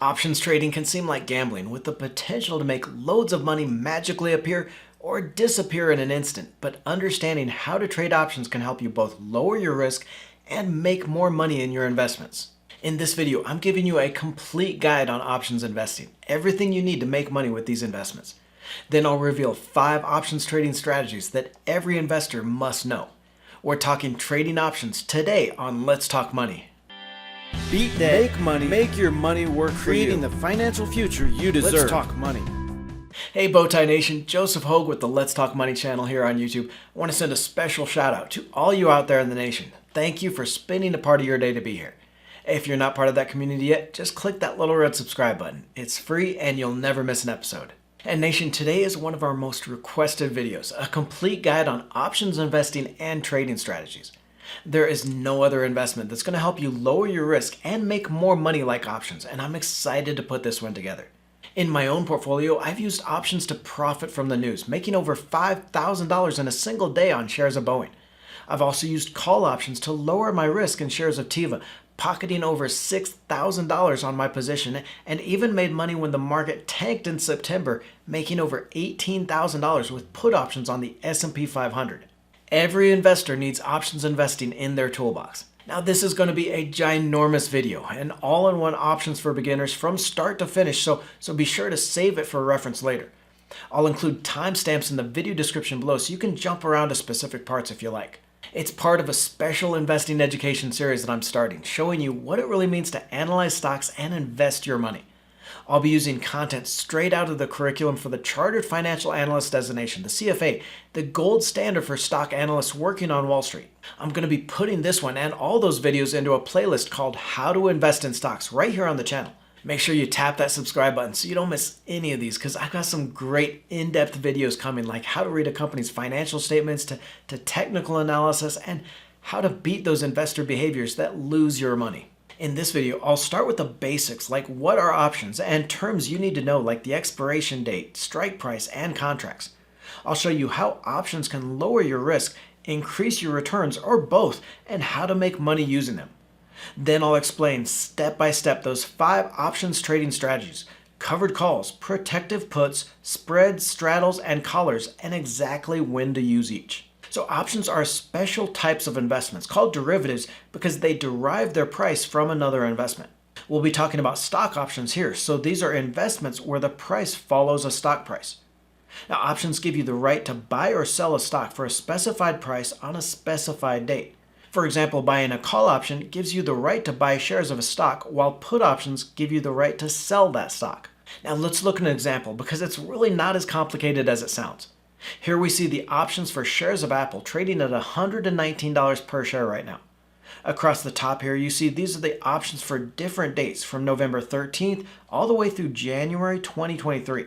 Options trading can seem like gambling, with the potential to make loads of money magically appear or disappear in an instant, but understanding how to trade options can help you both lower your risk and make more money in your investments. In this video, I'm giving you a complete guide on options investing, everything you need to make money with these investments. Then I'll reveal 5 options trading strategies that every investor must know. We're talking trading options today on Let's Talk Money. Beat debt, Make money, make your money work for you. creating the financial future you deserve. Let's talk money. Hey Bowtie Nation, Joseph Hogue with the Let's Talk Money channel here on YouTube. I want to send a special shout out to all you out there in the nation. Thank you for spending a part of your day to be here. If you're not part of that community yet, just click that little red subscribe button. It's free and you'll never miss an episode. And Nation, today is one of our most requested videos, a complete guide on options investing and trading strategies. There is no other investment that's going to help you lower your risk and make more money like options, and I'm excited to put this one together. In my own portfolio, I've used options to profit from the news, making over $5,000 in a single day on shares of Boeing. I've also used call options to lower my risk in shares of Teva, pocketing over $6,000 on my position, and even made money when the market tanked in September, making over $18,000 with put options on the S&P 500. Every investor needs options investing in their toolbox. Now this is going to be a ginormous video, an all-in-one options for beginners from start to finish, so be sure to save it for reference later. I'll include timestamps in the video description below so you can jump around to specific parts if you like. It's part of a special investing education series that I'm starting, showing you what it really means to analyze stocks and invest your money. I'll be using content straight out of the curriculum for the Chartered Financial Analyst designation, the CFA, the gold standard for stock analysts working on Wall Street. I'm going to be putting this one and all those videos into a playlist called How to Invest in Stocks right here on the channel. Make sure you tap that subscribe button so you don't miss any of these, because I've got some great in-depth videos coming, like how to read a company's financial statements to technical analysis and how to beat those investor behaviors that lose your money. In this video, I'll start with the basics, like what are options and terms you need to know, like the expiration date, strike price, and contracts. I'll show you how options can lower your risk, increase your returns, or both, and how to make money using them. Then I'll explain step by step those 5 options trading strategies: covered calls, protective puts, spreads, straddles, and collars, and exactly when to use each. So options are special types of investments called derivatives because they derive their price from another investment. We'll be talking about stock options here, so these are investments where the price follows a stock price. Now options give you the right to buy or sell a stock for a specified price on a specified date. For example, buying a call option gives you the right to buy shares of a stock, while put options give you the right to sell that stock. Now let's look at an example because it's really not as complicated as it sounds. Here we see the options for shares of Apple trading at $119 per share right now. Across the top here, you see these are the options for different dates from November 13th all the way through January 2023.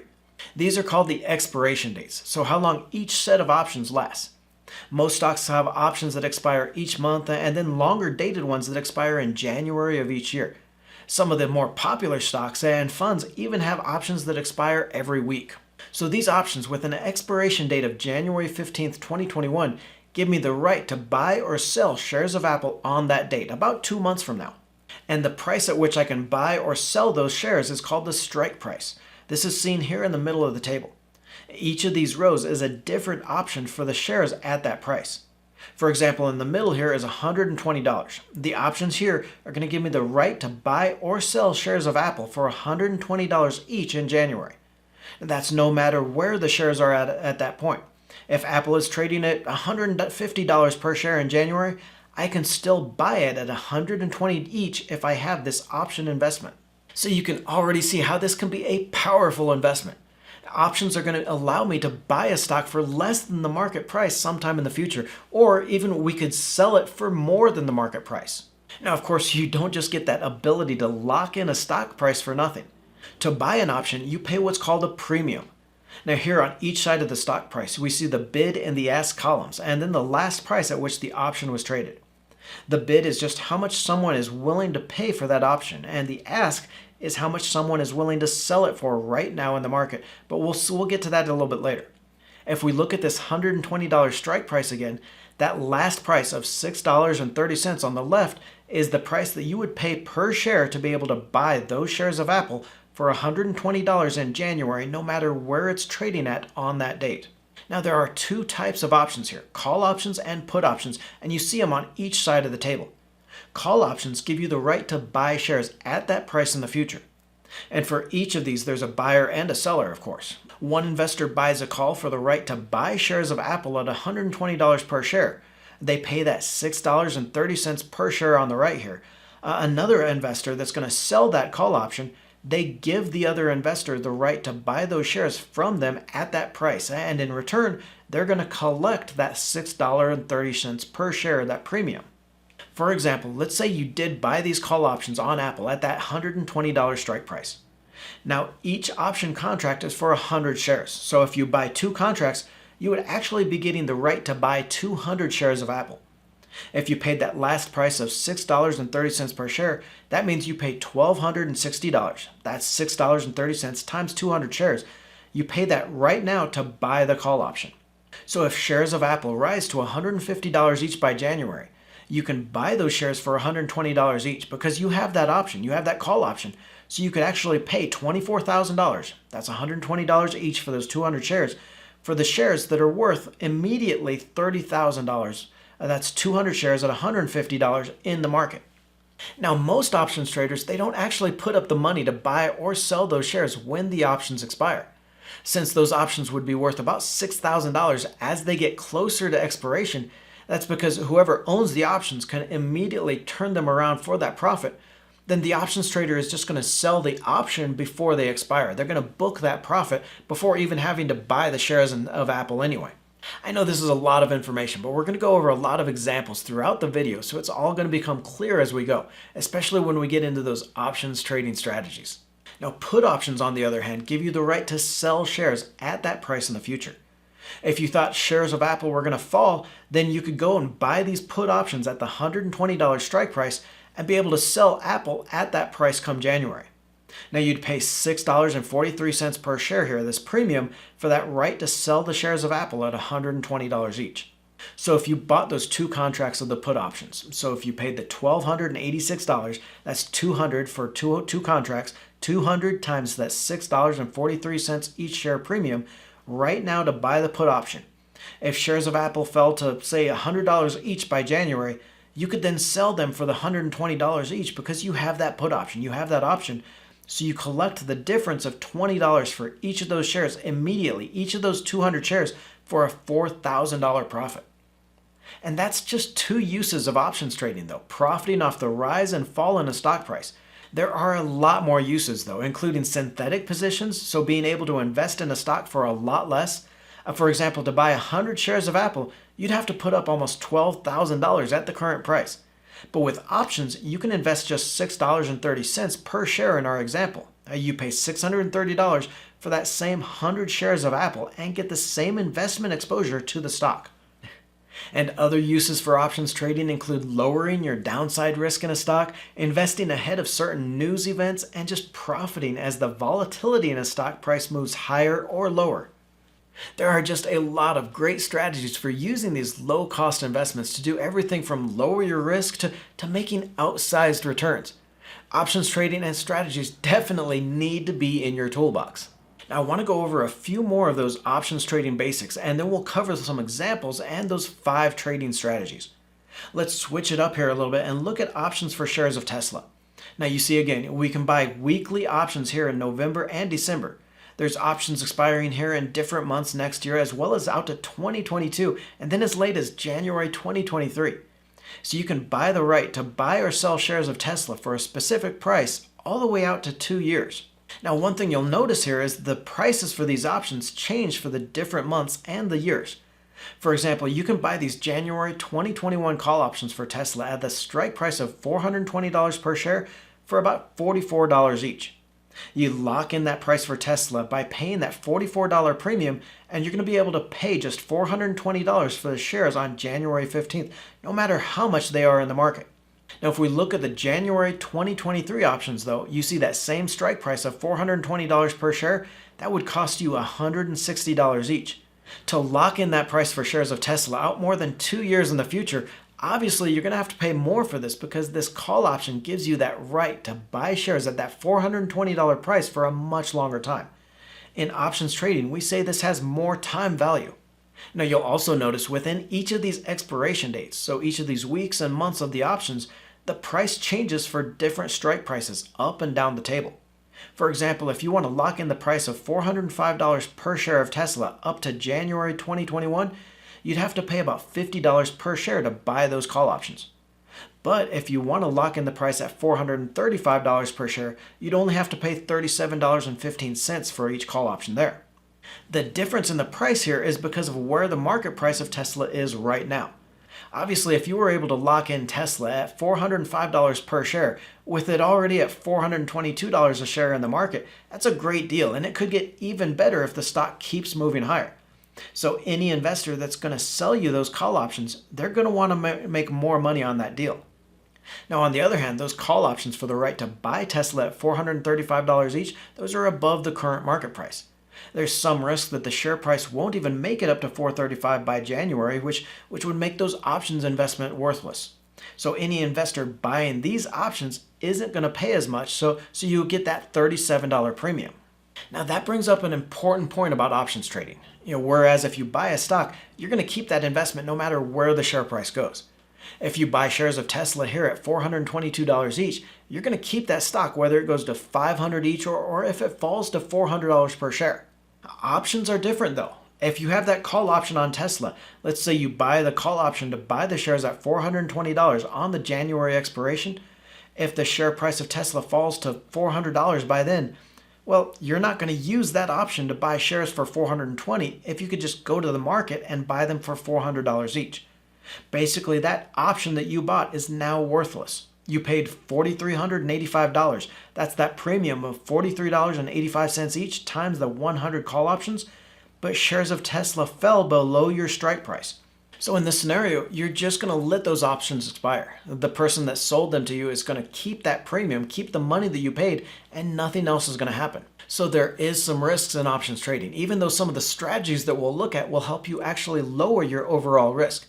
These are called the expiration dates, so how long each set of options lasts. Most stocks have options that expire each month and then longer dated ones that expire in January of each year. Some of the more popular stocks and funds even have options that expire every week. So these options with an expiration date of January 15th, 2021 give me the right to buy or sell shares of Apple on that date, about 2 months from now. And the price at which I can buy or sell those shares is called the strike price. This is seen here in the middle of the table. Each of these rows is a different option for the shares at that price. For example, in the middle here is $120. The options here are going to give me the right to buy or sell shares of Apple for $120 each in January. That's no matter where the shares are at that point. If Apple is trading at $150 per share in January, I can still buy it at $120 each if I have this option investment. So you can already see how this can be a powerful investment. Options are going to allow me to buy a stock for less than the market price sometime in the future, or even we could sell it for more than the market price. Now, of course, you don't just get that ability to lock in a stock price for nothing. To buy an option, you pay what's called a premium. Now here on each side of the stock price, we see the bid and the ask columns, and then the last price at which the option was traded. The bid is just how much someone is willing to pay for that option, and the ask is how much someone is willing to sell it for right now in the market, but we'll get to that a little bit later. If we look at this $120 strike price again, That last price of $6.30 on the left is the price that you would pay per share to be able to buy those shares of Apple for $120 in January, no matter where it's trading at on that date. Now, there are two types of options here, call options and put options, and you see them on each side of the table. Call options give you the right to buy shares at that price in the future. And for each of these, there's a buyer and a seller, of course. One investor buys a call for the right to buy shares of Apple at $120 per share. They pay that $6.30 per share on the right here. Another investor that's going to sell that call option, they give the other investor the right to buy those shares from them at that price. And in return, they're going to collect that $6.30 per share, that premium. For example, let's say you did buy these call options on Apple at that $120 strike price. Now, each option contract is for 100 shares. So if you buy 2 contracts, you would actually be getting the right to buy 200 shares of Apple. If you paid that last price of $6.30 per share, that means you pay $1,260. That's $6.30 times 200 shares. You pay that right now to buy the call option. So if shares of Apple rise to $150 each by January, you can buy those shares for $120 each because you have that option. You have that call option. So you could actually pay $24,000. That's $120 each for those 200 shares for the shares that are worth immediately $30,000. That's 200 shares at $150 in the market. Now, most options traders, they don't actually put up the money to buy or sell those shares when the options expire. Since those options would be worth about $6,000 as they get closer to expiration, that's because whoever owns the options can immediately turn them around for that profit. Then the options trader is just going to sell the option before they expire. They're going to book that profit before even having to buy the shares of Apple anyway. I know this is a lot of information, but we're going to go over a lot of examples throughout the video, so it's all going to become clear as we go, especially when we get into those options trading strategies. Now, put options, on the other hand, give you the right to sell shares at that price in the future. If you thought shares of Apple were going to fall, then you could go and buy these put options at the $120 strike price and be able to sell Apple at that price come January. Now, you'd pay $6.43 per share here, this premium, for that right to sell the shares of Apple at $120 each. So if you bought those 2 contracts of the put options, so if you paid the $1,286, that's $200 for two contracts, 200 times that $6.43 each share premium, right now to buy the put option. If shares of Apple fell to, say, $100 each by January, you could then sell them for the $120 each because you have that put option. You have that option. So you collect the difference of $20 for each of those shares immediately, each of those 200 shares, for a $4,000 profit. And that's just 2 uses of options trading, though, profiting off the rise and fall in a stock price. There are a lot more uses, though, including synthetic positions, so being able to invest in a stock for a lot less. For example, to buy 100 shares of Apple, you'd have to put up almost $12,000 at the current price. But with options, you can invest just $6.30 per share in our example. You pay $630 for that same 100 shares of Apple and get the same investment exposure to the stock. And other uses for options trading include lowering your downside risk in a stock, investing ahead of certain news events, and just profiting as the volatility in a stock price moves higher or lower. There are just a lot of great strategies for using these low-cost investments to do everything from lower your risk to making outsized returns. Options trading and strategies definitely need to be in your toolbox. Now, I want to go over a few more of those options trading basics, and then we'll cover some examples and those 5 trading strategies. Let's switch it up here a little bit and look at options for shares of Tesla. Now, you see again, we can buy weekly options here in November and December. There's options expiring here in different months next year, as well as out to 2022, and then as late as January 2023. So you can buy the right to buy or sell shares of Tesla for a specific price all the way out to 2 years. Now, one thing you'll notice here is the prices for these options change for the different months and the years. For example, you can buy these January 2021 call options for Tesla at the strike price of $420 per share for about $44 each. You lock in that price for Tesla by paying that $44 premium, and you're going to be able to pay just $420 for the shares on January 15th, no matter how much they are in the market. Now, if we look at the January 2023 options, though, you see that same strike price of $420 per share, that would cost you $160 each. To lock in that price for shares of Tesla out more than 2 years in the future, obviously you're going to have to pay more for this because this call option gives you that right to buy shares at that $420 price for a much longer time. In options trading, we say this has more time value. Now you'll also notice within each of these expiration dates, so each of these weeks and months of the options, the price changes for different strike prices up and down the table. For example, if you want to lock in the price of $405 per share of Tesla up to January 2021, you'd have to pay about $50 per share to buy those call options. But if you want to lock in the price at $435 per share, you'd only have to pay $37.15 for each call option there. The difference in the price here is because of where the market price of Tesla is right now. Obviously, if you were able to lock in Tesla at $405 per share, with it already at $422 a share in the market, that's a great deal, and it could get even better if the stock keeps moving higher. So any investor that's going to sell you those call options, they're going to want to make more money on that deal. Now, on the other hand, those call options for the right to buy Tesla at $435 each, those are above the current market price. There's some risk that the share price won't even make it up to $435 by January, which would make those options investment worthless. So any investor buying these options isn't going to pay as much, so you get that $37 premium. Now that brings up an important point about options trading. Whereas if you buy a stock, you're going to keep that investment no matter where the share price goes. If you buy shares of Tesla here at $422 each, you're going to keep that stock whether it goes to $500 each or if it falls to $400 per share. Options are different though. If you have that call option on Tesla, let's say you buy the call option to buy the shares at $420 on the January expiration, if the share price of Tesla falls to $400 by then, well, you're not going to use that option to buy shares for $420 if you could just go to the market and buy them for $400 each. Basically, that option that you bought is now worthless. You paid $4,385. That's that premium of $43.85 each times the 100 call options, but shares of Tesla fell below your strike price. So in this scenario, you're just going to let those options expire. The person that sold them to you is going to keep that premium, keep the money that you paid, and nothing else is going to happen. So there is some risks in options trading, even though some of the strategies that we'll look at will help you actually lower your overall risk.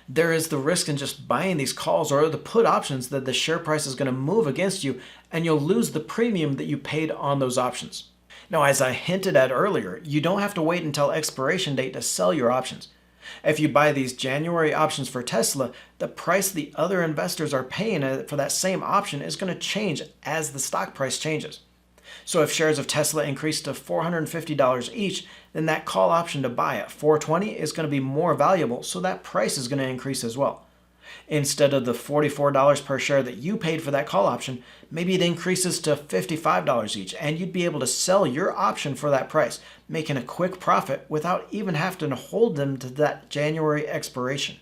There is the risk in just buying these calls or the put options that the share price is going to move against you and you'll lose the premium that you paid on those options. Now, as I hinted at earlier, you don't have to wait until expiration date to sell your options. If you buy these January options for Tesla, the price the other investors are paying for that same option is going to change as the stock price changes. So if shares of Tesla increase to $450 each, then that call option to buy at $420 is going to be more valuable, so that price is going to increase as well. Instead of the $44 per share that you paid for that call option, maybe it increases to $55 each, and you'd be able to sell your option for that price, making a quick profit without even having to hold them to that January expiration.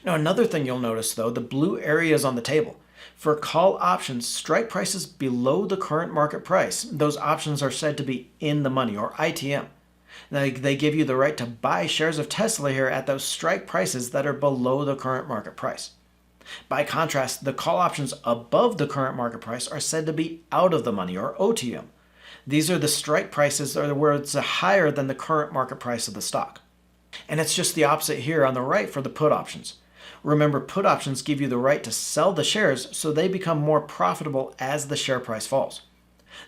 Now, another thing you'll notice though, the blue areas on the table. For call options, strike prices below the current market price, those options are said to be in the money, or ITM. Now, they give you the right to buy shares of Tesla here at those strike prices that are below the current market price. By contrast, the call options above the current market price are said to be out of the money, or OTM. These are the strike prices where it's higher than the current market price of the stock. And it's just the opposite here on the right for the put options. Remember, put options give you the right to sell the shares so they become more profitable as the share price falls.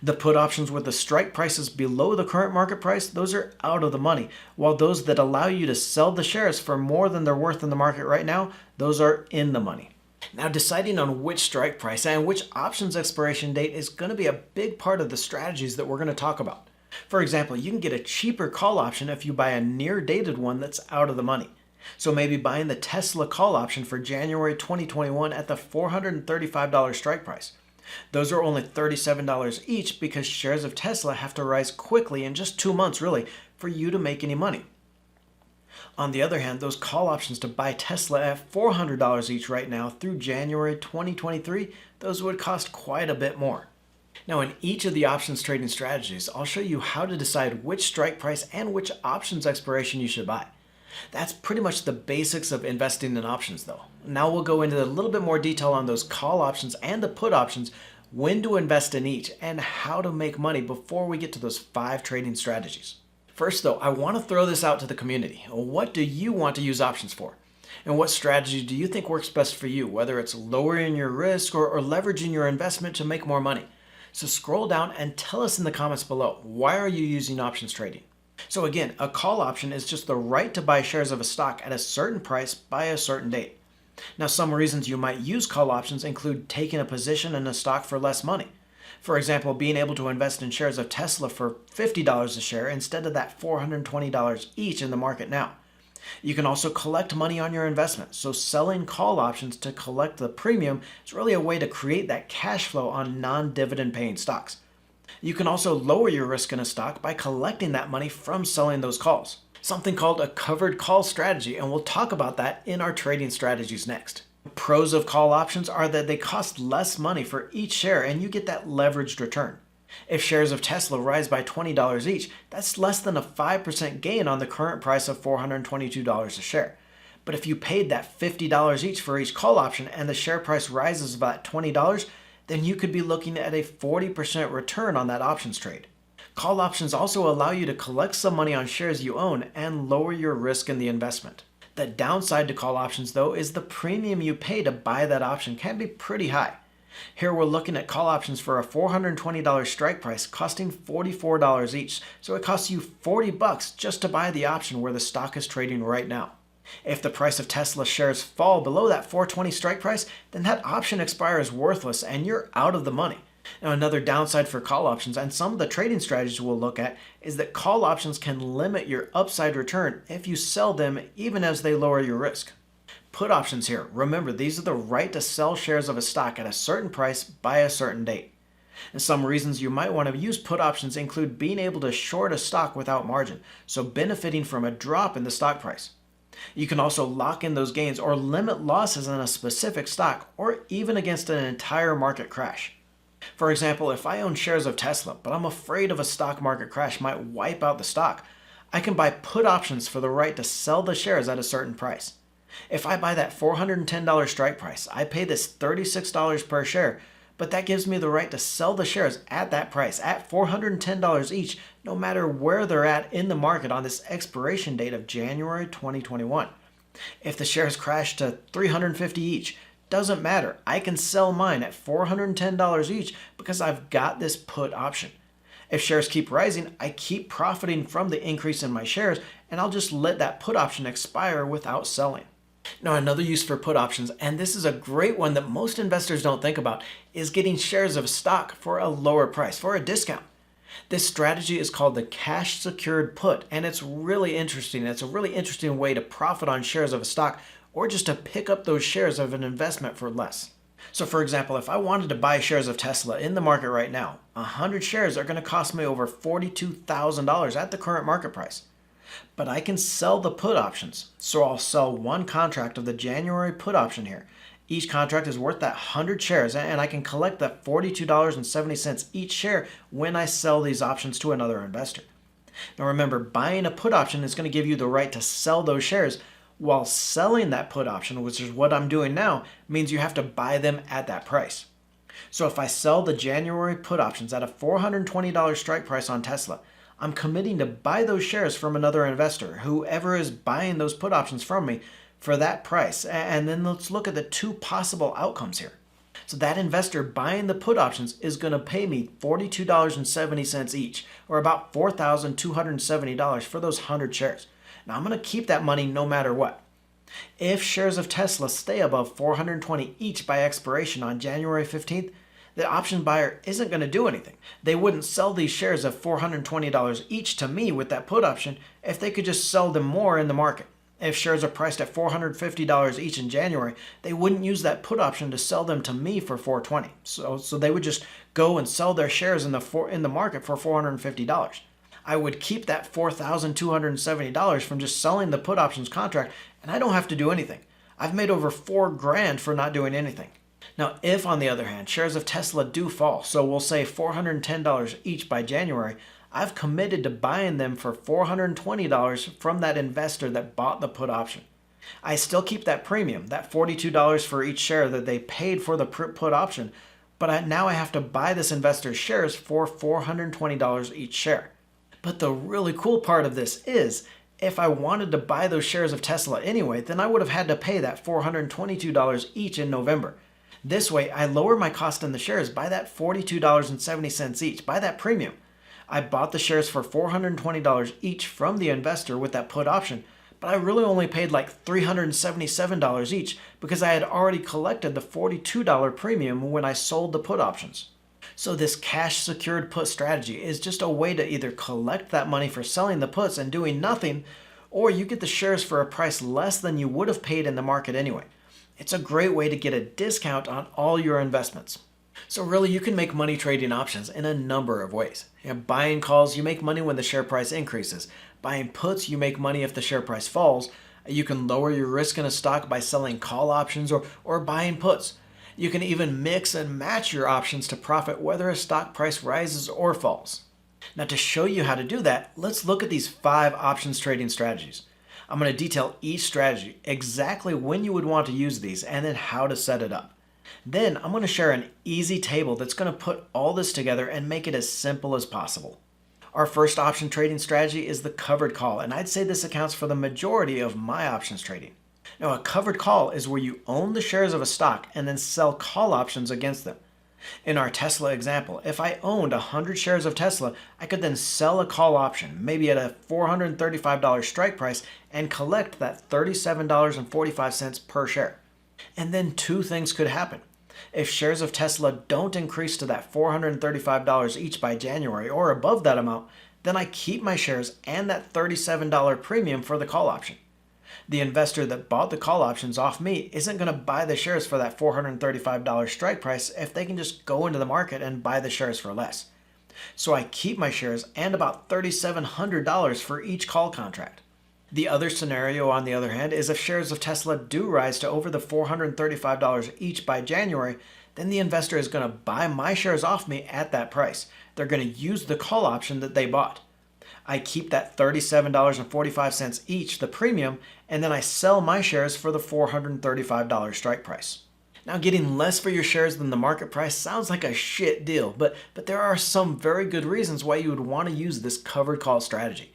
The put options with the strike prices below the current market price, those are out of the money, while those that allow you to sell the shares for more than they're worth in the market right now, those are in the money. Now, deciding on which strike price and which options expiration date is going to be a big part of the strategies that we're going to talk about. For example, you can get a cheaper call option if you buy a near-dated one that's out of the money. So maybe buying the Tesla call option for January 2021 at the $435 strike price. Those are only $37 each because shares of Tesla have to rise quickly in just 2 months really for you to make any money. On the other hand, those call options to buy Tesla at $400 each right now through January 2023, those would cost quite a bit more. Now, in each of the options trading strategies, I'll show you how to decide which strike price and which options expiration you should buy. That's pretty much the basics of investing in options though. Now we'll go into a little bit more detail on those call options and the put options, when to invest in each, and how to make money before we get to those 5 trading strategies. First though, I want to throw this out to the community. What do you want to use options for? And what strategy do you think works best for you, whether it's lowering your risk or leveraging your investment to make more money? So scroll down and tell us in the comments below, why are you using options trading? So again, a call option is just the right to buy shares of a stock at a certain price by a certain date. Now, some reasons you might use call options include taking a position in a stock for less money. For example, being able to invest in shares of Tesla for $50 a share instead of that $420 each in the market now. You can also collect money on your investment, so selling call options to collect the premium is really a way to create that cash flow on non-dividend paying stocks. You can also lower your risk in a stock by collecting that money from selling those calls. Something called a covered call strategy, and we'll talk about that in our trading strategies next. Pros of call options are that they cost less money for each share and you get that leveraged return. If shares of Tesla rise by $20 each, that's less than a 5% gain on the current price of $422 a share. But if you paid that $50 each for each call option and the share price rises about $20, then you could be looking at a 40% return on that options trade. Call options also allow you to collect some money on shares you own and lower your risk in the investment. The downside to call options, though, is the premium you pay to buy that option can be pretty high. Here we're looking at call options for a $420 strike price costing $44 each, so it costs you $40 just to buy the option where the stock is trading right now. If the price of Tesla shares fall below that $420 strike price, then that option expires worthless and you're out of the money. Now, another downside for call options, and some of the trading strategies we'll look at, is that call options can limit your upside return if you sell them even as they lower your risk. Put options here. Remember, these are the right to sell shares of a stock at a certain price by a certain date. And some reasons you might want to use put options include being able to short a stock without margin, so benefiting from a drop in the stock price. You can also lock in those gains or limit losses in a specific stock or even against an entire market crash. For example, if I own shares of Tesla, but I'm afraid of a stock market crash might wipe out the stock, I can buy put options for the right to sell the shares at a certain price. If I buy that $410 strike price, I pay this $36 per share, but that gives me the right to sell the shares at that price, at $410 each, no matter where they're at in the market on this expiration date of January 2021. If the shares crash to $350 each, doesn't matter. I can sell mine at $410 each because I've got this put option. If shares keep rising, I keep profiting from the increase in my shares, and I'll just let that put option expire without selling. Now, another use for put options, and this is a great one that most investors don't think about, is getting shares of stock for a lower price, for a discount. This strategy is called the cash secured put, and it's really interesting. It's a really interesting way to profit on shares of a stock or just to pick up those shares of an investment for less. So for example, if I wanted to buy shares of Tesla in the market right now, 100 shares are going to cost me over $42,000 at the current market price. But I can sell the put options. So I'll sell one contract of the January put option here. Each contract is worth that 100 shares, and I can collect that $42.70 each share when I sell these options to another investor. Now remember, buying a put option is going to give you the right to sell those shares, while selling that put option, which is what I'm doing now, means you have to buy them at that price. So if I sell the January put options at a $420 strike price on Tesla, I'm committing to buy those shares from another investor, whoever is buying those put options from me, for that price. And then let's look at the two possible outcomes here. So that investor buying the put options is going to pay me $42.70 each, or about $4,270 for those 100 shares. Now I'm going to keep that money no matter what. If shares of Tesla stay above $420 each by expiration on January 15th, the option buyer isn't going to do anything. They wouldn't sell these shares of $420 each to me with that put option if they could just sell them more in the market. If shares are priced at $450 each in January, they wouldn't use that put option to sell them to me for $420. So they would just go and sell their shares in the market for $450. I would keep that $4,270 from just selling the put options contract, and I don't have to do anything. I've made over $4,000 for not doing anything. Now, if on the other hand, shares of Tesla do fall, so we'll say $410 each by January, I've committed to buying them for $420 from that investor that bought the put option. I still keep that premium, that $42 for each share that they paid for the put option, but now I have to buy this investor's shares for $420 each share. But the really cool part of this is, if I wanted to buy those shares of Tesla anyway, then I would have had to pay that $422 each in November. This way, I lower my cost in the shares by that $42.70 each, by that premium. I bought the shares for $420 each from the investor with that put option, but I really only paid like $377 each because I had already collected the $42 premium when I sold the put options. So this cash secured put strategy is just a way to either collect that money for selling the puts and doing nothing, or you get the shares for a price less than you would have paid in the market anyway. It's a great way to get a discount on all your investments. So really, you can make money trading options in a number of ways. Buying calls, you make money when the share price increases. Buying puts, you make money if the share price falls. You can lower your risk in a stock by selling call options or buying puts. You can even mix and match your options to profit whether a stock price rises or falls. Now, to show you how to do that, let's look at these 5 options trading strategies. I'm going to detail each strategy, exactly when you would want to use these, and then how to set it up. Then I'm going to share an easy table that's going to put all this together and make it as simple as possible. Our first option trading strategy is the covered call, and I'd say this accounts for the majority of my options trading. Now, a covered call is where you own the shares of a stock and then sell call options against them. In our Tesla example, if I owned 100 shares of Tesla, I could then sell a call option, maybe at a $435 strike price, and collect that $37.45 per share. And then 2 things could happen. If shares of Tesla don't increase to that $435 each by January or above that amount, then I keep my shares and that $37 premium for the call option. The investor that bought the call options off me isn't going to buy the shares for that $435 strike price if they can just go into the market and buy the shares for less. So I keep my shares and about $3,700 for each call contract. The other scenario, on the other hand, is if shares of Tesla do rise to over the $435 each by January, then the investor is going to buy my shares off me at that price. They're going to use the call option that they bought. I keep that $37.45 each, the premium, and then I sell my shares for the $435 strike price. Now, getting less for your shares than the market price sounds like a shit deal, but there are some very good reasons why you would want to use this covered call strategy.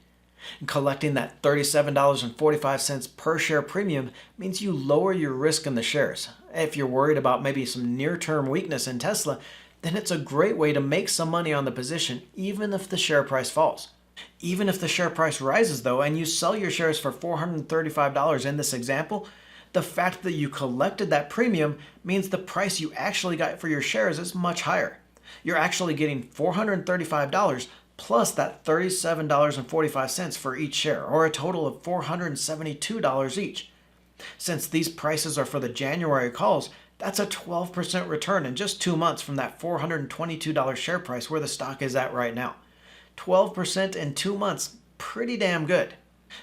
And collecting that $37.45 per share premium means you lower your risk in the shares. If you're worried about maybe some near-term weakness in Tesla, then it's a great way to make some money on the position even if the share price falls. Even if the share price rises though, and you sell your shares for $435 in this example, the fact that you collected that premium means the price you actually got for your shares is much higher. You're actually getting $435 plus that $37.45 for each share, or a total of $472 each. Since these prices are for the January calls, that's a 12% return in just 2 months from that $422 share price where the stock is at right now. 12% in 2 months, pretty damn good.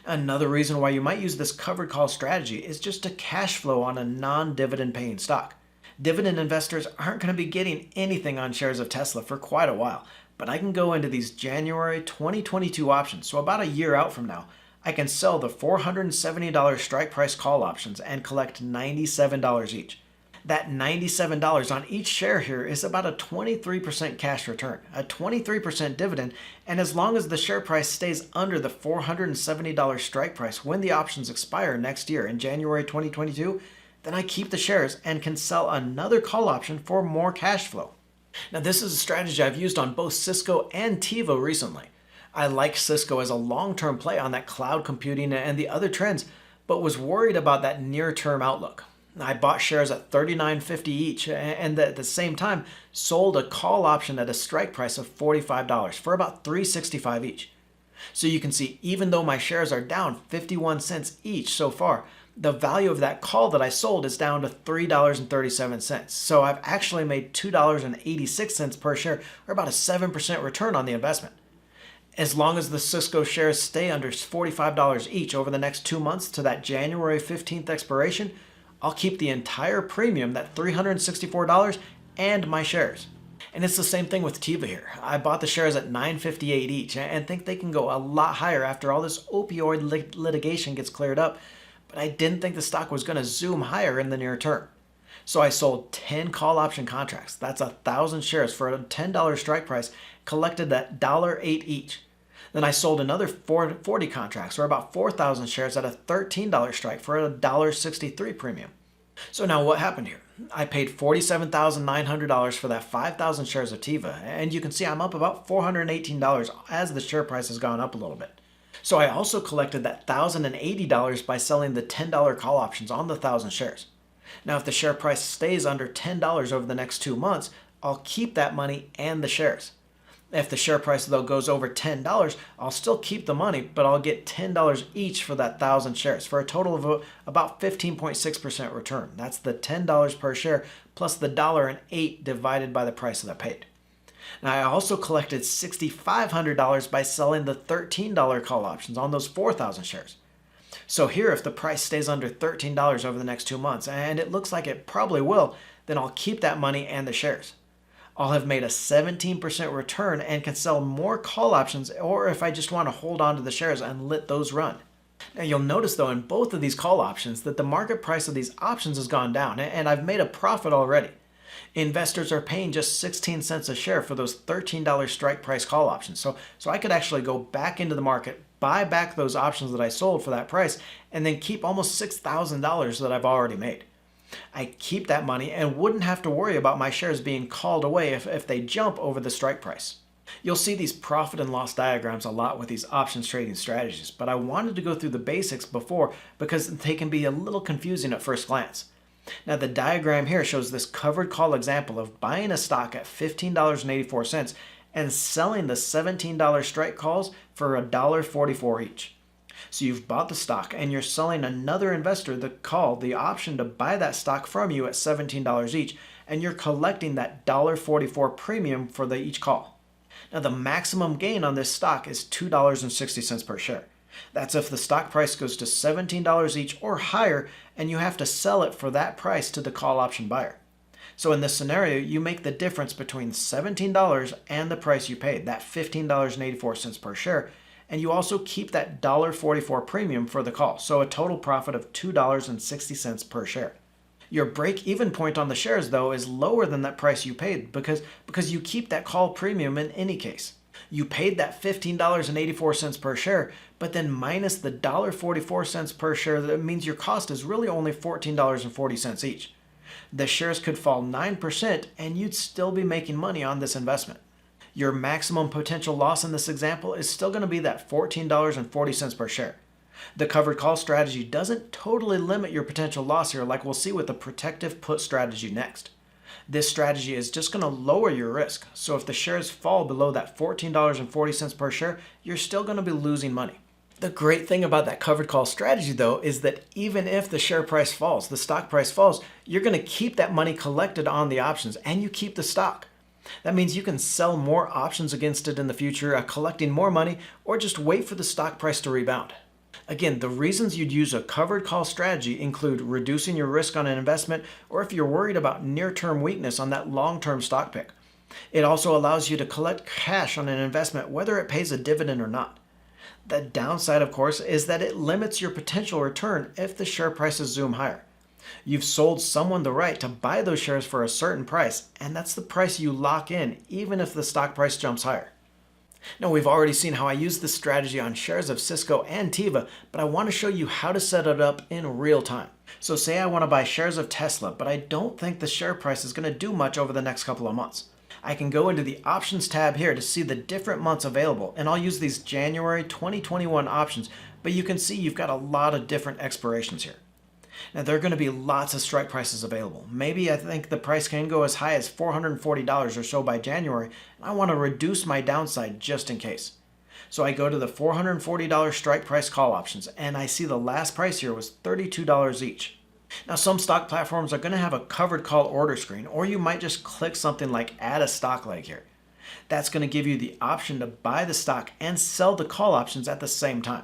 Another reason why you might use this covered call strategy is just to cash flow on a non-dividend paying stock. Dividend investors aren't going to be getting anything on shares of Tesla for quite a while, but I can go into these January 2022 options, so about a year out from now, I can sell the $470 strike price call options and collect $97 each. That $97 on each share here is about a 23% cash return, a 23% dividend, and as long as the share price stays under the $470 strike price when the options expire next year in January 2022, then I keep the shares and can sell another call option for more cash flow. Now, this is a strategy I've used on both Cisco and TiVo recently. I like Cisco as a long-term play on that cloud computing and the other trends, but was worried about that near-term outlook. I bought shares at $39.50 each and at the same time sold a call option at a strike price of $45 for about $3.65 each. So you can see, even though my shares are down 51 cents each so far, the value of that call that I sold is down to $3.37. So I've actually made $2.86 per share, or about a 7% return on the investment. As long as the Cisco shares stay under $45 each over the next 2 months to that January 15th expiration, I'll keep the entire premium, that $364, and my shares. And it's the same thing with TiVo here. I bought the shares at $9.58 each and think they can go a lot higher after all this opioid litigation gets cleared up, but I didn't think the stock was going to zoom higher in the near term. So I sold 10 call option contracts. That's 1,000 shares for a $10 strike price, collected that $1.08 each. Then I sold another 40 contracts, or about 4,000 shares at a $13 strike for a $1.63 premium. So now what happened here? I paid $47,900 for that 5,000 shares of Teva, and you can see I'm up about $418 as the share price has gone up a little bit. So I also collected that $1,080 by selling the $10 call options on the 1,000 shares. Now if the share price stays under $10 over the next 2 months, I'll keep that money and the shares. If the share price though goes over $10, I'll still keep the money, but I'll get $10 each for that 1,000 shares for a total of about 15.6% return. That's the $10 per share plus the $1.08 divided by the price that I paid. Now I also collected $6,500 by selling the $13 call options on those 4,000 shares. So here, if the price stays under $13 over the next 2 months, and it looks like it probably will, then I'll keep that money and the shares. I'll have made a 17% return and can sell more call options, or if I just want to hold on to the shares and let those run. Now you'll notice though in both of these call options that the market price of these options has gone down, and I've made a profit already. Investors are paying just 16 cents a share for those $13 strike price call options. So I could actually go back into the market, buy back those options that I sold for that price, and then keep almost $6,000 that I've already made. I keep that money and wouldn't have to worry about my shares being called away if they jump over the strike price. You'll see these profit and loss diagrams a lot with these options trading strategies, but I wanted to go through the basics before because they can be a little confusing at first glance. Now the diagram here shows this covered call example of buying a stock at $15.84 and selling the $17 strike calls for $1.44 each. So you've bought the stock and you're selling another investor the option to buy that stock from you at $17 each, and you're collecting that $1.44 premium for each call. Now the maximum gain on this stock is $2.60 per share. That's if the stock price goes to $17 each or higher, and you have to sell it for that price to the call option buyer. So in this scenario, you make the difference between $17 and the price you paid, that $15.84 per share, and you also keep that $1.44 premium for the call, so a total profit of $2.60 per share. Your break-even point on the shares, though, is lower than that price you paid because you keep that call premium in any case. You paid that $15.84 per share, but then minus the $1.44 per share, that means your cost is really only $14.40 each. The shares could fall 9% and you'd still be making money on this investment. Your maximum potential loss in this example is still going to be that $14.40 per share. The covered call strategy doesn't totally limit your potential loss here, like we'll see with the protective put strategy next. This strategy is just going to lower your risk, so if the shares fall below that $14.40 per share, you're still going to be losing money. The great thing about that covered call strategy, though, is that even if the share price falls, the stock price falls, you're going to keep that money collected on the options and you keep the stock. That means you can sell more options against it in the future, collecting more money, or just wait for the stock price to rebound. Again, the reasons you'd use a covered call strategy include reducing your risk on an investment, or if you're worried about near-term weakness on that long-term stock pick. It also allows you to collect cash on an investment whether it pays a dividend or not. The downside, of course, is that it limits your potential return if the share prices zoom higher. You've sold someone the right to buy those shares for a certain price, and that's the price you lock in, even if the stock price jumps higher. Now, we've already seen how I use this strategy on shares of Cisco and Teva, but I want to show you how to set it up in real time. So say I want to buy shares of Tesla, but I don't think the share price is going to do much over the next couple of months. I can go into the options tab here to see the different months available, and I'll use these January 2021 options, but you can see you've got a lot of different expirations here. Now, there are going to be lots of strike prices available. Maybe I think the price can go as high as $440 or so by January, and I want to reduce my downside just in case. So I go to the $440 strike price call options, and I see the last price here was $32 each. Now, some stock platforms are going to have a covered call order screen, or you might just click something like add a stock leg here. That's going to give you the option to buy the stock and sell the call options at the same time.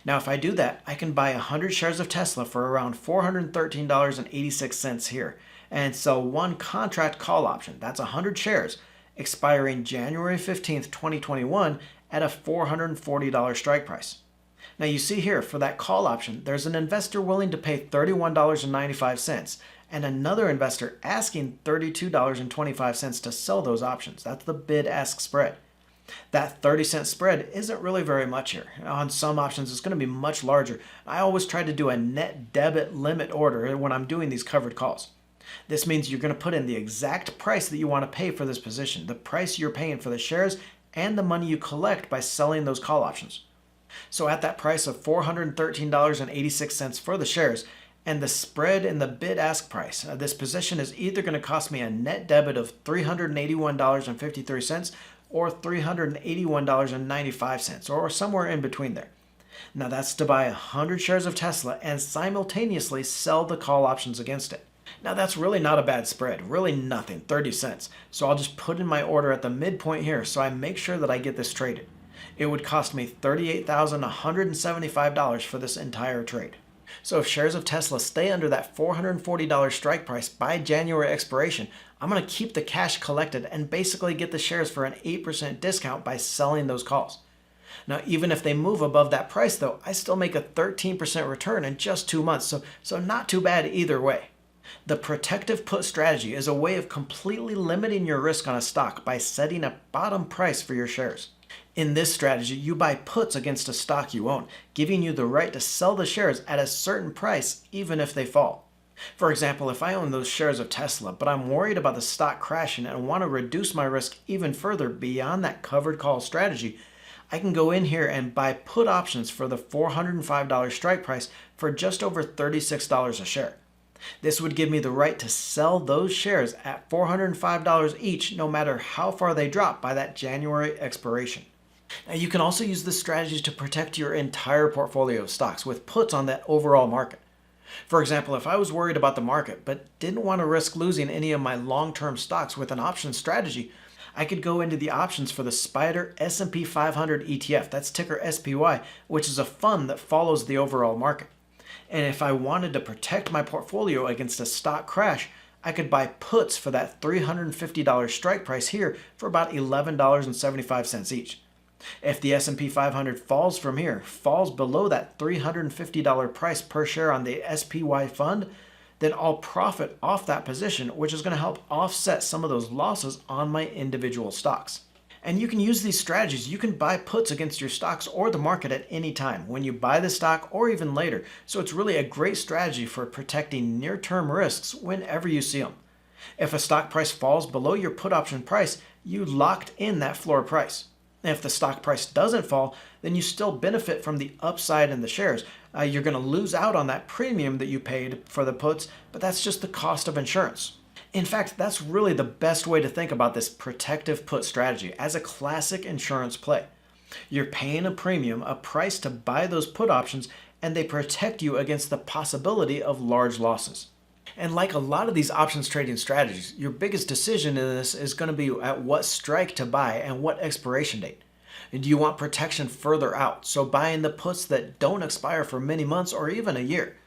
Now, if I do that, I can buy 100 shares of Tesla for around $413.86 here and sell one contract call option. That's 100 shares expiring January 15th, 2021 at a $440 strike price. Now you see here for that call option, there's an investor willing to pay $31.95 and another investor asking $32.25 to sell those options. That's the bid-ask spread. That 30-cent spread isn't really very much here. On some options, it's going to be much larger. I always try to do a net debit limit order when I'm doing these covered calls. This means you're going to put in the exact price that you want to pay for this position, the price you're paying for the shares, and the money you collect by selling those call options. So at that price of $413.86 for the shares, and the spread in the bid-ask price, this position is either going to cost me a net debit of $381.53 or $381.95, or somewhere in between there. Now that's to buy 100 shares of Tesla and simultaneously sell the call options against it. Now that's really not a bad spread, really nothing, 30 cents. So I'll just put in my order at the midpoint here so I make sure that I get this traded. It would cost me $38,175 for this entire trade. So if shares of Tesla stay under that $440 strike price by January expiration, I'm going to keep the cash collected and basically get the shares for an 8% discount by selling those calls. Now, even if they move above that price, though, I still make a 13% return in just 2 months, so not too bad either way. The protective put strategy is a way of completely limiting your risk on a stock by setting a bottom price for your shares. In this strategy, you buy puts against a stock you own, giving you the right to sell the shares at a certain price even if they fall. For example, if I own those shares of Tesla, but I'm worried about the stock crashing and want to reduce my risk even further beyond that covered call strategy, I can go in here and buy put options for the $405 strike price for just over $36 a share. This would give me the right to sell those shares at $405 each, no matter how far they drop by that January expiration. Now, you can also use this strategy to protect your entire portfolio of stocks with puts on that overall market. For example, if I was worried about the market but didn't want to risk losing any of my long-term stocks with an option strategy, I could go into the options for the SPDR S&P 500 ETF, that's ticker SPY, which is a fund that follows the overall market. And if I wanted to protect my portfolio against a stock crash, I could buy puts for that $350 strike price here for about $11.75 each. If the S&P 500 falls from here, falls below that $350 price per share on the SPY fund, then I'll profit off that position, which is going to help offset some of those losses on my individual stocks. And you can use these strategies. You can buy puts against your stocks or the market at any time, when you buy the stock or even later. So it's really a great strategy for protecting near-term risks whenever you see them. If a stock price falls below your put option price, you locked in that floor price. If the stock price doesn't fall, then you still benefit from the upside in the shares. You're going to lose out on that premium that you paid for the puts, but that's just the cost of insurance. In fact, that's really the best way to think about this protective put strategy as a classic insurance play. You're paying a premium, a price to buy those put options, and they protect you against the possibility of large losses. And like a lot of these options trading strategies, your biggest decision in this is going to be at what strike to buy and what expiration date. And do you want protection further out, so buying the puts that don't expire for many months or even a year?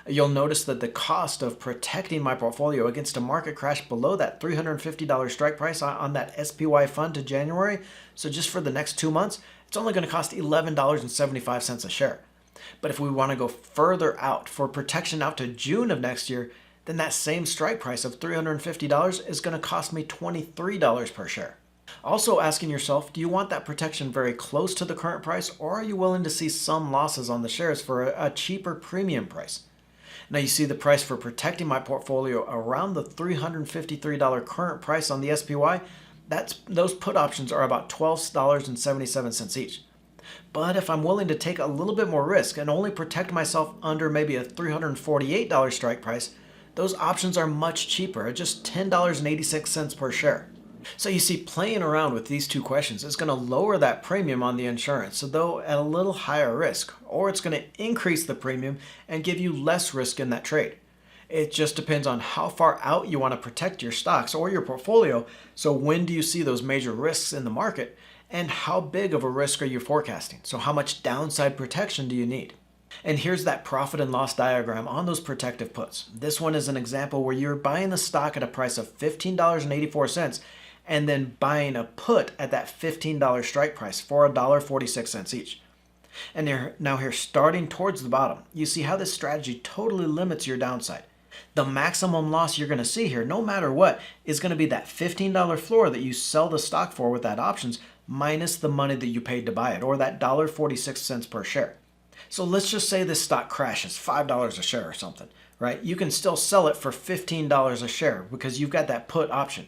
You'll notice that the cost of protecting my portfolio against a market crash below that $350 strike price on that SPY fund to January, so just for the next 2 months, it's only going to cost $11.75 a share. But if we want to go further out for protection out to June of next year, then that same strike price of $350 is going to cost me $23 per share. Also asking yourself, do you want that protection very close to the current price, or are you willing to see some losses on the shares for a cheaper premium price? Now you see the price for protecting my portfolio around the $353 current price on the SPY. Those put options are about $12.77 each. But if I'm willing to take a little bit more risk and only protect myself under maybe a $348 strike price, those options are much cheaper at just $10.86 per share. So you see, playing around with these two questions is going to lower that premium on the insurance, so though at a little higher risk, or it's going to increase the premium and give you less risk in that trade. It just depends on how far out you want to protect your stocks or your portfolio. So when do you see those major risks in the market, and how big of a risk are you forecasting? So how much downside protection do you need? And here's that profit and loss diagram on those protective puts. This one is an example where you're buying the stock at a price of $15.84 and then buying a put at that $15 strike price for $1.46 each. And now here, starting towards the bottom, you see how this strategy totally limits your downside. The maximum loss you're going to see here, no matter what, is going to be that $15 floor that you sell the stock for with that options, minus the money that you paid to buy it, or that $1.46 per share. So let's just say this stock crashes $5 a share or something, right? You can still sell it for $15 a share because you've got that put option.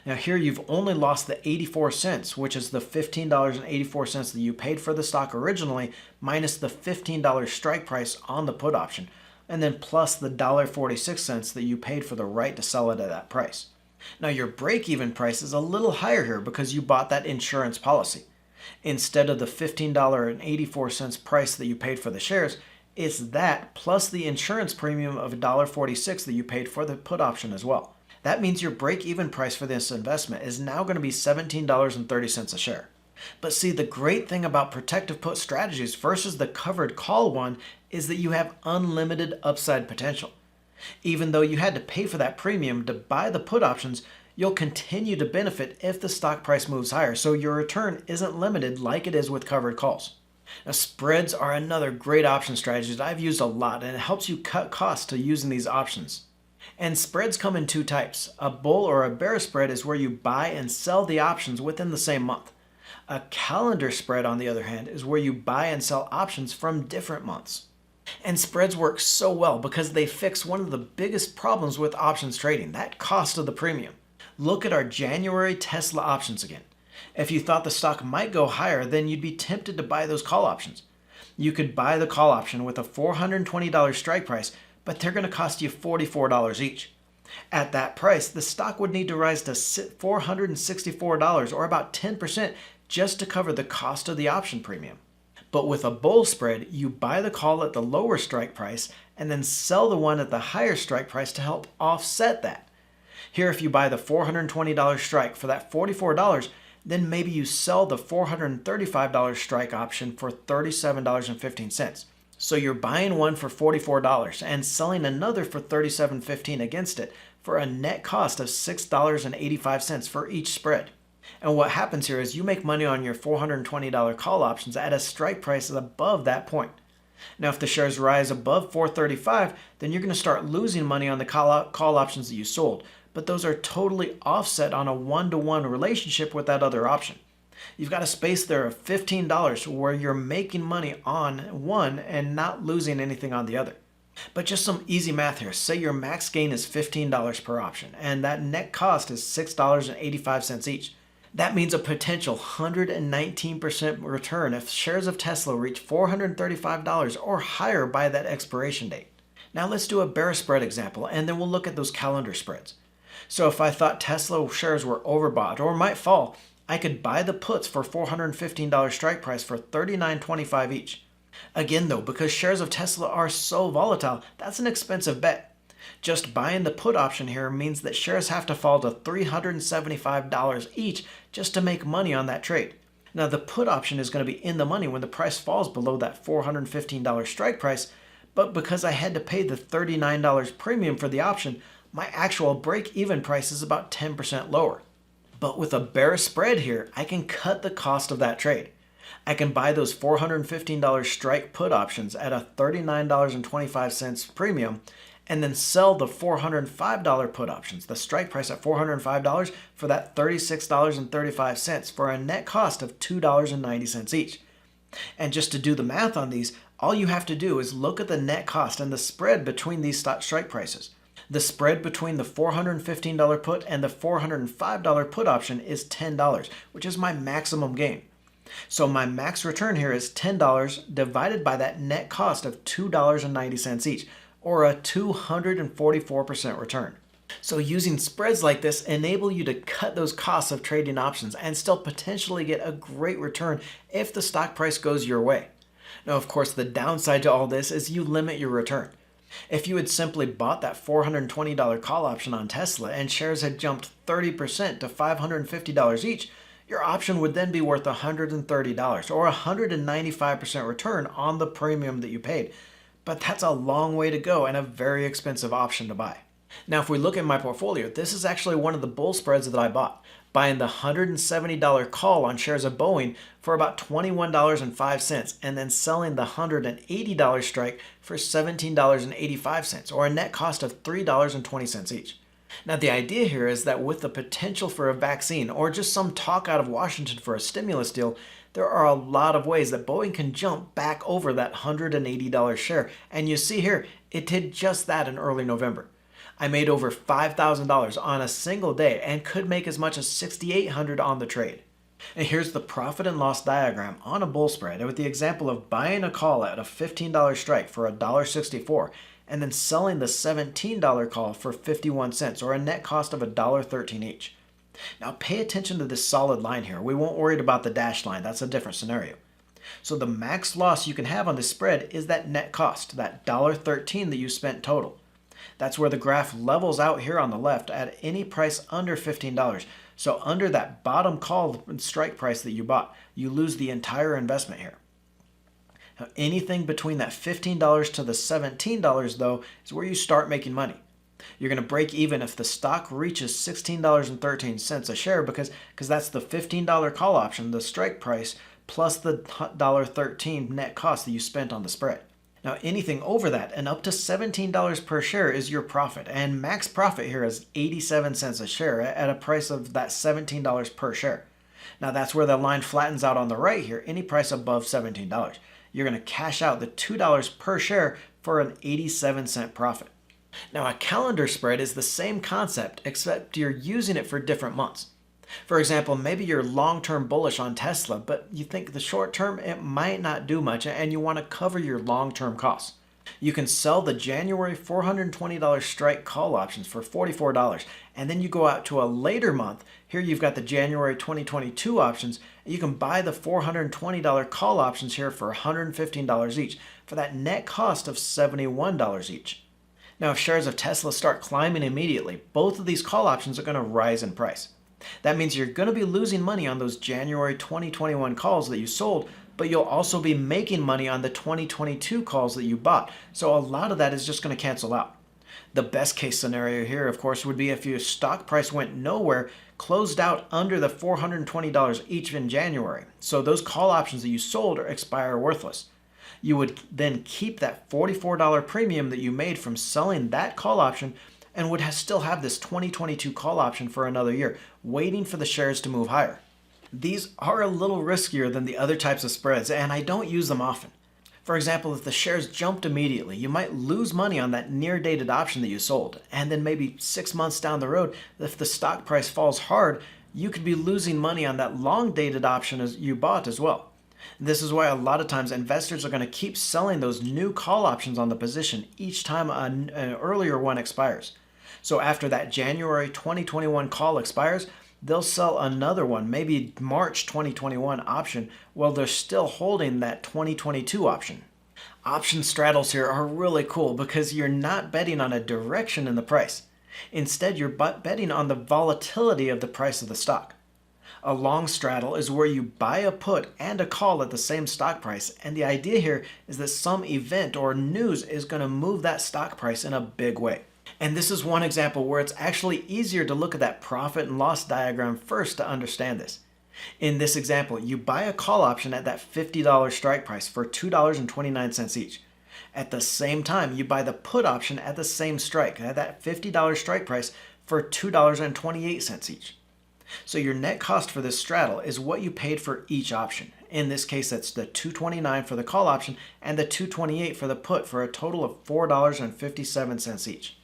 Now here you've only lost the 84 cents, which is the $15.84 that you paid for the stock originally, minus the $15 strike price on the put option, and then plus the $1.46 that you paid for the right to sell it at that price. Now your break-even price is a little higher here because you bought that insurance policy. Instead of the $15.84 price that you paid for the shares, it's that plus the insurance premium of $1.46 that you paid for the put option as well. That means your break-even price for this investment is now going to be $17.30 a share. But see, the great thing about protective put strategies versus the covered call one is that you have unlimited upside potential. Even though you had to pay for that premium to buy the put options, you'll continue to benefit if the stock price moves higher, so your return isn't limited like it is with covered calls. Now, spreads are another great option strategy that I've used a lot, and it helps you cut costs to using these options. And spreads come in two types. A bull or a bear spread is where you buy and sell the options within the same month. A calendar spread, on the other hand, is where you buy and sell options from different months. And spreads work so well because they fix one of the biggest problems with options trading, that cost of the premium. Look at our January Tesla options again. If you thought the stock might go higher, then you'd be tempted to buy those call options. You could buy the call option with a $420 strike price, but they're going to cost you $44 each. At that price, the stock would need to rise to $464, or about 10%, just to cover the cost of the option premium. But with a bull spread, you buy the call at the lower strike price and then sell the one at the higher strike price to help offset that. Here, if you buy the $420 strike for that $44, then maybe you sell the $435 strike option for $37.15. So you're buying one for $44 and selling another for $37.15 against it for a net cost of $6.85 for each spread. And what happens here is you make money on your $420 call options at a strike price above that point. Now, if the shares rise above $435, then you're going to start losing money on the call options that you sold. But those are totally offset on a one-to-one relationship with that other option. You've got a space there of $15 where you're making money on one and not losing anything on the other. But just some easy math here. Say your max gain is $15 per option, and that net cost is $6.85 each. That means a potential 119% return if shares of Tesla reach $435 or higher by that expiration date. Now let's do a bear spread example, and then we'll look at those calendar spreads. So if I thought Tesla shares were overbought or might fall, I could buy the puts for $415 strike price for $39.25 each. Again though, because shares of Tesla are so volatile, that's an expensive bet. Just buying the put option here means that shares have to fall to $375 each just to make money on that trade. Now the put option is going to be in the money when the price falls below that $415 strike price, but because I had to pay the $39 premium for the option, my actual break-even price is about 10% lower. But with a bear spread here, I can cut the cost of that trade. I can buy those $415 strike put options at a $39.25 premium and then sell the $405 put options, the strike price at $405 for that $36.35 for a net cost of $2.90 each. And just to do the math on these, all you have to do is look at the net cost and the spread between these strike prices. The spread between the $415 put and the $405 put option is $10, which is my maximum gain. So my max return here is $10 divided by that net cost of $2.90 each, or a 244% return. So using spreads like this enable you to cut those costs of trading options and still potentially get a great return if the stock price goes your way. Now, of course, the downside to all this is you limit your return. If you had simply bought that $420 call option on Tesla and shares had jumped 30% to $550 each, your option would then be worth $130 or 195% return on the premium that you paid. But that's a long way to go and a very expensive option to buy. Now, if we look at my portfolio, this is actually one of the bull spreads that I bought, buying the $170 call on shares of Boeing for about $21.05 and then selling the $180 strike for $17.85, or a net cost of $3.20 each. Now, the idea here is that with the potential for a vaccine or just some talk out of Washington for a stimulus deal, there are a lot of ways that Boeing can jump back over that $180 share. And you see here, it did just that in early November. I made over $5,000 on a single day and could make as much as $6,800 on the trade. And here's the profit and loss diagram on a bull spread with the example of buying a call at a $15 strike for $1.64 and then selling the $17 call for 51 cents or a net cost of $1.13 each. Now pay attention to this solid line here. We won't worry about the dashed line. That's a different scenario. So the max loss you can have on this spread is that net cost, that $1.13 that you spent total. That's where the graph levels out here on the left at any price under $15. So under that bottom call strike price that you bought, you lose the entire investment here. Now, anything between that $15 to the $17 though is where you start making money. You're going to break even if the stock reaches $16.13 a share because that's the $15 call option, the strike price, plus the $1.13 net cost that you spent on the spread. Now anything over that and up to $17 per share is your profit, and max profit here is 87 cents a share at a price of that $17 per share. Now that's where the line flattens out on the right here, any price above $17. You're going to cash out the $2 per share for an 87-cent profit. Now a calendar spread is the same concept except you're using it for different months. For example, maybe you're long-term bullish on Tesla, but you think the short-term it might not do much and you want to cover your long-term costs. You can sell the January $420 strike call options for $44, and then you go out to a later month. Here you've got the January 2022 options, and you can buy the $420 call options here for $115 each for that net cost of $71 each. Now, if shares of Tesla start climbing immediately, both of these call options are going to rise in price. That means you're going to be losing money on those January 2021 calls that you sold, but you'll also be making money on the 2022 calls that you bought. So a lot of that is just going to cancel out. The best case scenario here, of course, would be if your stock price went nowhere, closed out under the $420 each in January. So those call options that you sold or expire worthless. You would then keep that $44 premium that you made from selling that call option and would still have this 2022 call option for another year, waiting for the shares to move higher. These are a little riskier than the other types of spreads, and I don't use them often. For example, if the shares jumped immediately, you might lose money on that near-dated option that you sold, and then maybe 6 months down the road, if the stock price falls hard, you could be losing money on that long-dated option as you bought as well. This is why a lot of times investors are going to keep selling those new call options on the position each time an earlier one expires. So after that January 2021 call expires, they'll sell another one, maybe March 2021 option, while they're still holding that 2022 option. Option straddles here are really cool because you're not betting on a direction in the price. Instead, you're betting on the volatility of the price of the stock. A long straddle is where you buy a put and a call at the same stock price, and the idea here is that some event or news is going to move that stock price in a big way. And this is one example where it's actually easier to look at that profit and loss diagram first to understand this. In this example, you buy a call option at that $50 strike price for $2.29 each. At the same time, you buy the put option at the same strike, at that $50 strike price for $2.28 each. So your net cost for this straddle is what you paid for each option. In this case, that's the $2.29 for the call option and the $2.28 for the put for a total of $4.57 each.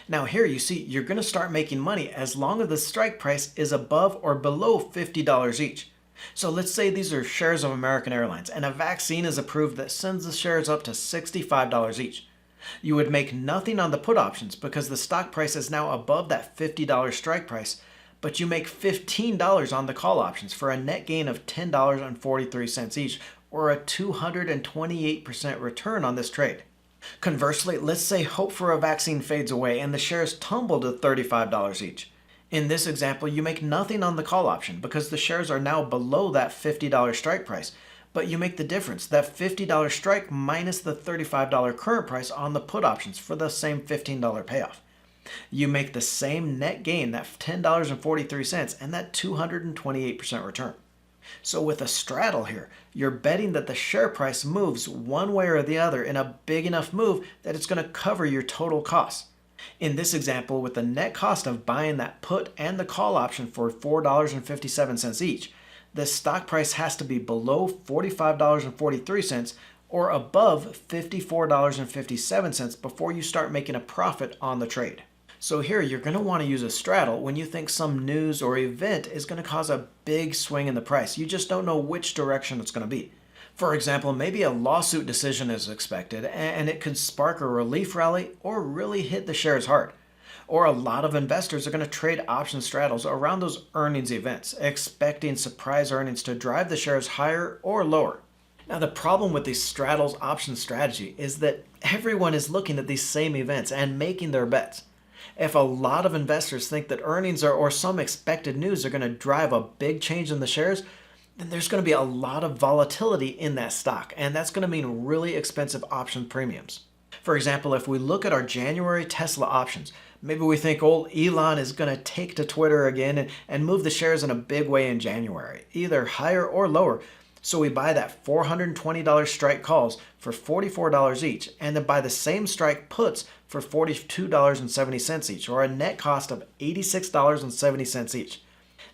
Now here you see you're going to start making money as long as the strike price is above or below $50 each. So let's say these are shares of American Airlines and a vaccine is approved that sends the shares up to $65 each. You would make nothing on the put options because the stock price is now above that $50 strike price, but you make $15 on the call options for a net gain of $10.43 each, or a 228% return on this trade. Conversely, let's say hope for a vaccine fades away and the shares tumble to $35 each. In this example, you make nothing on the call option because the shares are now below that $50 strike price, but you make the difference, that $50 strike minus the $35 current price on the put options for the same $15 payoff. You make the same net gain, that $10.43, and that 228% return. So with a straddle here, you're betting that the share price moves one way or the other in a big enough move that it's going to cover your total costs. In this example, with the net cost of buying that put and the call option for $4.57 each, the stock price has to be below $45.43 or above $54.57 before you start making a profit on the trade. So here you're going to want to use a straddle when you think some news or event is going to cause a big swing in the price. You just don't know which direction it's going to be. For example, maybe a lawsuit decision is expected and it could spark a relief rally or really hit the shares hard. Or a lot of investors are going to trade option straddles around those earnings events, expecting surprise earnings to drive the shares higher or lower. Now, the problem with these straddles option strategy is that everyone is looking at these same events and making their bets. If a lot of investors think that earnings or some expected news are going to drive a big change in the shares, then there's going to be a lot of volatility in that stock, and that's going to mean really expensive option premiums. For example, if we look at our January Tesla options, maybe we think old Elon is going to take to Twitter again and move the shares in a big way in January, either higher or lower. So we buy that $420 strike calls for $44 each, and then buy the same strike puts for $42.70 each, or a net cost of $86.70 each.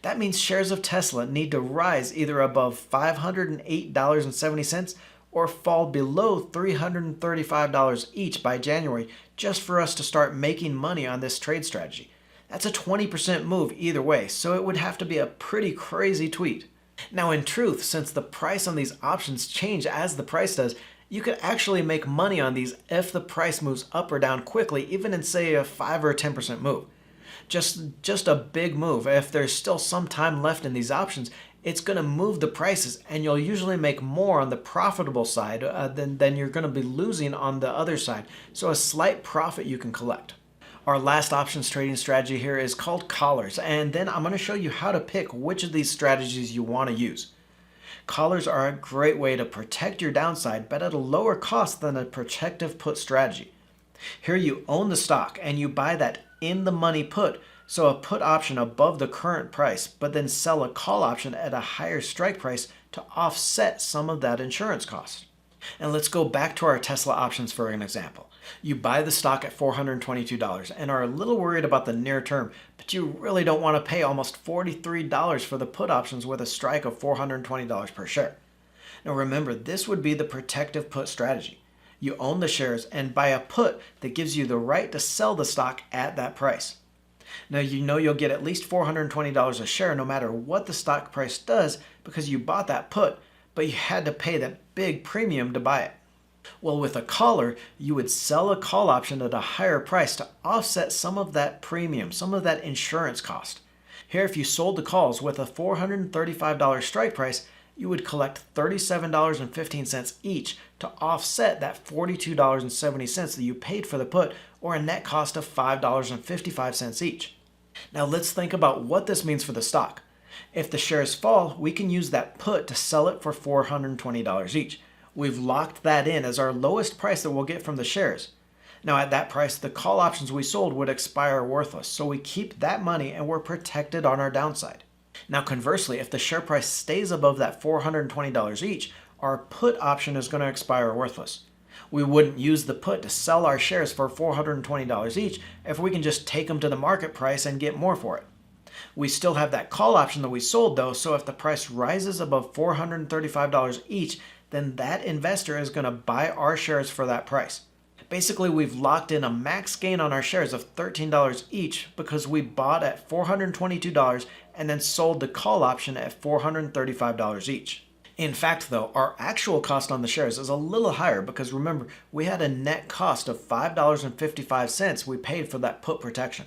That means shares of Tesla need to rise either above $508.70 or fall below $335 each by January just for us to start making money on this trade strategy. That's a 20% move either way, so it would have to be a pretty crazy tweet. Now, in truth, since the price on these options change as the price does, you could actually make money on these if the price moves up or down quickly, even in, say, a 5 or 10% move. Just a big move. If there's still some time left in these options, it's going to move the prices, and you'll usually make more on the profitable side than you're going to be losing on the other side. So a slight profit you can collect. Our last options trading strategy here is called collars, and then I'm going to show you how to pick which of these strategies you want to use. Collars are a great way to protect your downside, but at a lower cost than a protective put strategy. Here you own the stock and you buy that in the money put, so a put option above the current price, but then sell a call option at a higher strike price to offset some of that insurance cost. And let's go back to our Tesla options for an example. You buy the stock at $422 and are a little worried about the near term, but you really don't want to pay almost $43 for the put options with a strike of $420 per share. Now remember, this would be the protective put strategy. You own the shares and buy a put that gives you the right to sell the stock at that price. Now you know you'll get at least $420 a share no matter what the stock price does because you bought that put, but you had to pay that big premium to buy it. Well, with a collar, you would sell a call option at a higher price to offset some of that premium, some of that insurance cost. Here, if you sold the calls with a $435 strike price, you would collect $37.15 each to offset that $42.70 that you paid for the put, or a net cost of $5.55 each. Now let's think about what this means for the stock. If the shares fall, we can use that put to sell it for $420 each. We've locked that in as our lowest price that we'll get from the shares. Now at that price, the call options we sold would expire worthless, so we keep that money and we're protected on our downside. Now conversely, if the share price stays above that $420 each, our put option is going to expire worthless. We wouldn't use the put to sell our shares for $420 each if we can just take them to the market price and get more for it. We still have that call option that we sold though, so if the price rises above $435 each, then that investor is going to buy our shares for that price. Basically, we've locked in a max gain on our shares of $13 each because we bought at $422 and then sold the call option at $435 each. In fact, though, our actual cost on the shares is a little higher because remember, we had a net cost of $5.55 we paid for that put protection.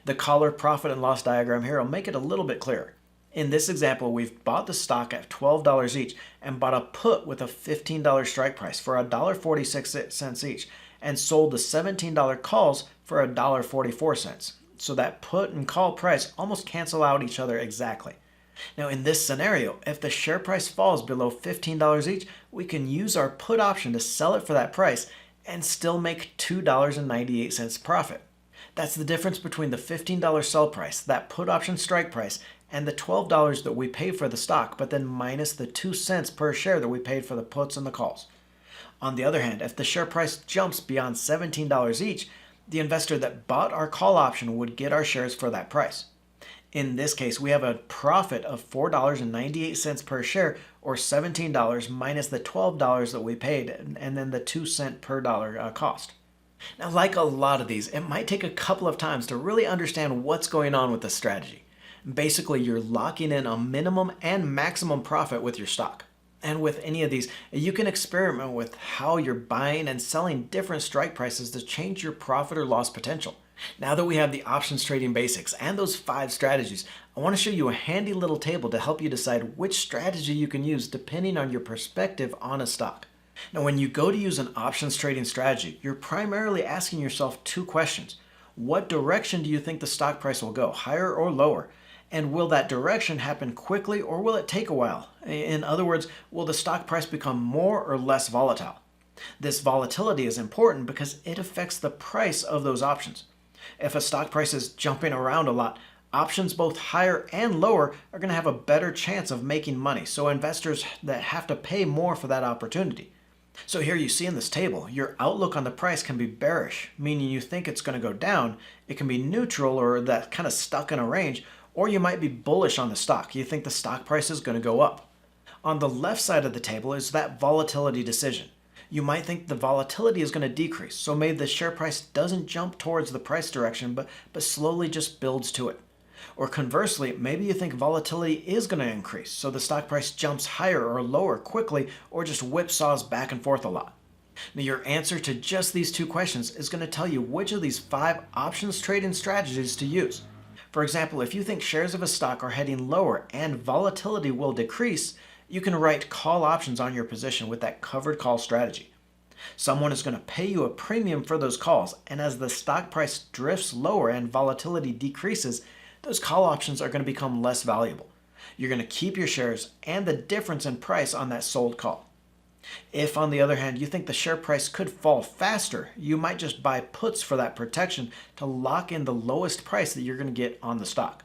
The collar profit and loss diagram here will make it a little bit clearer. In this example, we've bought the stock at $12 each and bought a put with a $15 strike price for $1.46 each and sold the $17 calls for $1.44. So that put and call price almost cancel out each other exactly. Now in this scenario, if the share price falls below $15 each, we can use our put option to sell it for that price and still make $2.98 profit. That's the difference between the $15 sell price, that put option strike price, and the $12 that we paid for the stock, but then minus the 2 cents per share that we paid for the puts and the calls. On the other hand, if the share price jumps beyond $17 each, The investor that bought our call option would get our shares for that price. In this case, we have a profit of $4.98 per share, or $17 minus the $12 that we paid, and then the 2 cent per dollar cost. Now, like a lot of these, it might take a couple of times to really understand what's going on with the strategy. Basically, you're locking in a minimum and maximum profit with your stock. And with any of these, you can experiment with how you're buying and selling different strike prices to change your profit or loss potential. Now that we have the options trading basics and those 5 strategies, I want to show you a handy little table to help you decide which strategy you can use depending on your perspective on a stock. Now, when you go to use an options trading strategy, you're primarily asking yourself 2 questions. What direction do you think the stock price will go, higher or lower? And will that direction happen quickly or will it take a while? In other words, will the stock price become more or less volatile? This volatility is important because it affects the price of those options. If a stock price is jumping around a lot, options both higher and lower are going to have a better chance of making money, so investors that have to pay more for that opportunity. So here you see in this table, your outlook on the price can be bearish, meaning you think it's going to go down. It can be neutral or that kind of stuck in a range, or you might be bullish on the stock. You think the stock price is going to go up. On the left side of the table is that volatility decision. You might think the volatility is going to decrease, so maybe the share price doesn't jump towards the price direction, but slowly just builds to it. Or conversely, maybe you think volatility is going to increase, so the stock price jumps higher or lower quickly, or just whipsaws back and forth a lot. Now, your answer to just these 2 questions is going to tell you which of these 5 options trading strategies to use. For example, if you think shares of a stock are heading lower and volatility will decrease, you can write call options on your position with that covered call strategy. Someone is going to pay you a premium for those calls, and as the stock price drifts lower and volatility decreases, those call options are going to become less valuable. You're going to keep your shares and the difference in price on that sold call. If, on the other hand, you think the share price could fall faster, you might just buy puts for that protection to lock in the lowest price that you're going to get on the stock.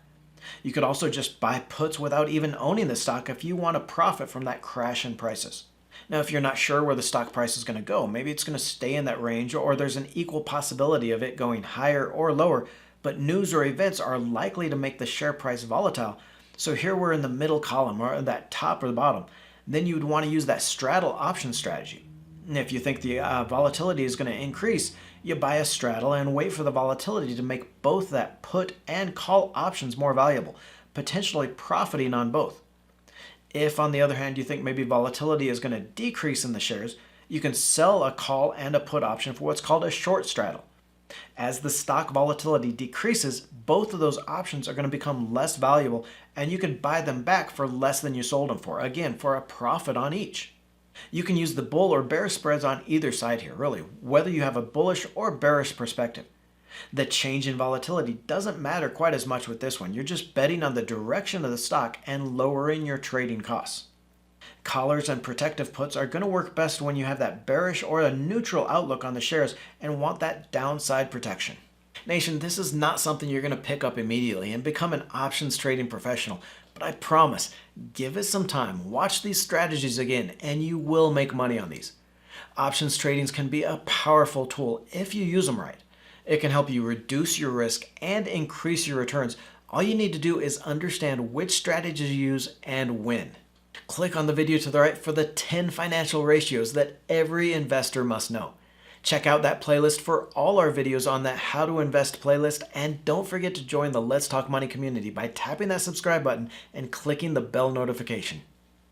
You could also just buy puts without even owning the stock if you want to profit from that crash in prices. Now, if you're not sure where the stock price is going to go, maybe it's going to stay in that range, or there's an equal possibility of it going higher or lower, but news or events are likely to make the share price volatile. So here we're in the middle column, or that top or the bottom. Then you would want to use that straddle option strategy. And if you think the volatility is going to increase, you buy a straddle and wait for the volatility to make both that put and call options more valuable, potentially profiting on both. If, on the other hand, you think maybe volatility is going to decrease in the shares, you can sell a call and a put option for what's called a short straddle. As the stock volatility decreases, both of those options are going to become less valuable, and you can buy them back for less than you sold them for, again, for a profit on each. You can use the bull or bear spreads on either side here, really, whether you have a bullish or bearish perspective. The change in volatility doesn't matter quite as much with this one. You're just betting on the direction of the stock and lowering your trading costs. Collars and protective puts are going to work best when you have that bearish or a neutral outlook on the shares and want that downside protection. Nation, this is not something you're going to pick up immediately and become an options trading professional, but I promise, give it some time, watch these strategies again, and you will make money on these. Options tradings can be a powerful tool if you use them right. It can help you reduce your risk and increase your returns. All you need to do is understand which strategies you use and when. Click on the video to the right for the 10 financial ratios that every investor must know. Check out that playlist for all our videos on that How to Invest playlist, and don't forget to join the Let's Talk Money community by tapping that subscribe button and clicking the bell notification.